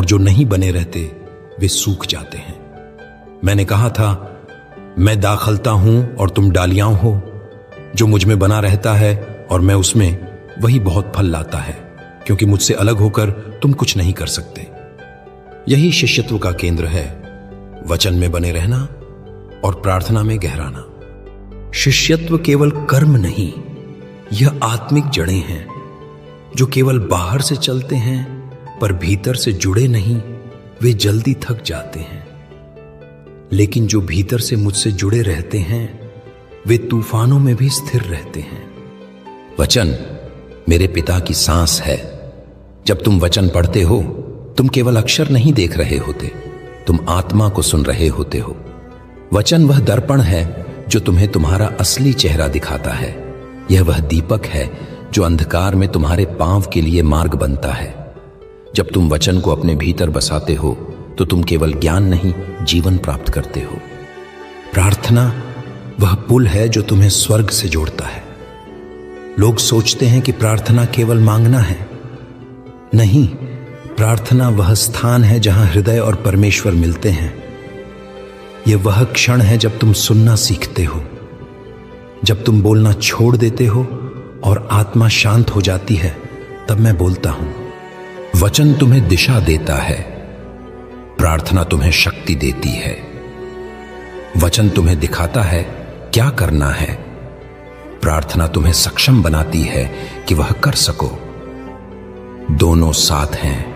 जो नहीं बने रहते वे सूख जाते हैं। मैंने कहा था, मैं दाखलता हूं और तुम डालियां हो। जो मुझ में बना रहता है और मैं उसमें, वही बहुत फल लाता है, क्योंकि मुझसे अलग होकर तुम कुछ नहीं कर सकते। यही शिष्यत्व का केंद्र है, वचन में बने रहना और प्रार्थना में गहराना। शिष्यत्व केवल कर्म नहीं, यह आत्मिक जड़ें हैं जो केवल बाहर से चलते हैं पर भीतर से जुड़े नहीं, वे जल्दी थक जाते हैं। लेकिन जो भीतर से मुझसे जुड़े रहते हैं वे तूफानों में भी स्थिर रहते हैं। वचन मेरे पिता की सांस है। जब तुम वचन पढ़ते हो, तुम केवल अक्षर नहीं देख रहे होते, तुम आत्मा को सुन रहे होते हो। वचन वह दर्पण है जो तुम्हें तुम्हारा असली चेहरा दिखाता है। यह वह दीपक है जो अंधकार में तुम्हारे पांव के लिए मार्ग बनता है। जब तुम वचन को अपने भीतर बसाते हो तो तुम केवल ज्ञान नहीं, जीवन प्राप्त करते हो। प्रार्थना वह पुल है जो तुम्हें स्वर्ग से जोड़ता है। लोग सोचते हैं कि प्रार्थना केवल मांगना है। नहीं, प्रार्थना वह स्थान है जहां हृदय और परमेश्वर मिलते हैं। यह वह क्षण है जब तुम सुनना सीखते हो, जब तुम बोलना छोड़ देते हो और आत्मा शांत हो जाती है। तब मैं बोलता हूं। वचन तुम्हें दिशा देता है, प्रार्थना तुम्हें शक्ति देती है। वचन तुम्हें दिखाता है क्या करना है, प्रार्थना तुम्हें सक्षम बनाती है कि वह कर सको। दोनों साथ हैं,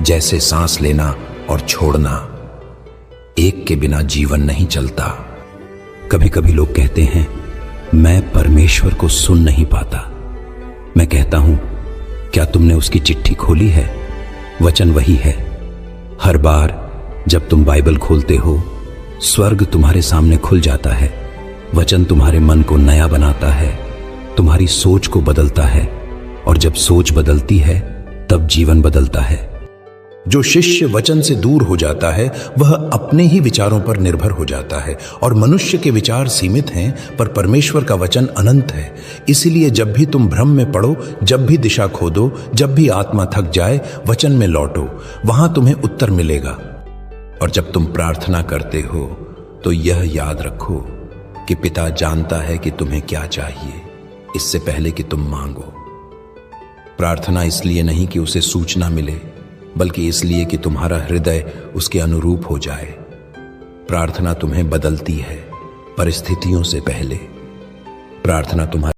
जैसे सांस लेना और छोड़ना। एक के बिना जीवन नहीं चलता। कभी कभी लोग कहते हैं, मैं परमेश्वर को सुन नहीं पाता। मैं कहता हूं, क्या तुमने उसकी चिट्ठी खोली है? वचन वही है। हर बार जब तुम बाइबल खोलते हो, स्वर्ग तुम्हारे सामने खुल जाता है। वचन तुम्हारे मन को नया बनाता है, तुम्हारी सोच को बदलता है, और जब सोच बदलती है तब जीवन बदलता है। जो शिष्य वचन से दूर हो जाता है वह अपने ही विचारों पर निर्भर हो जाता है, और मनुष्य के विचार सीमित हैं पर परमेश्वर का वचन अनंत है। इसीलिए जब भी तुम भ्रम में पड़ो, जब भी दिशा खोदो, जब भी आत्मा थक जाए, वचन में लौटो, वहां तुम्हें उत्तर मिलेगा। और जब तुम प्रार्थना करते हो तो यह याद रखो कि पिता जानता है कि तुम्हें क्या चाहिए, इससे पहले कि तुम मांगो। प्रार्थना इसलिए नहीं कि उसे सूचना मिले, बल्कि इसलिए कि तुम्हारा हृदय उसके अनुरूप हो जाए। प्रार्थना तुम्हें बदलती है परिस्थितियों से पहले। प्रार्थना तुम्हारे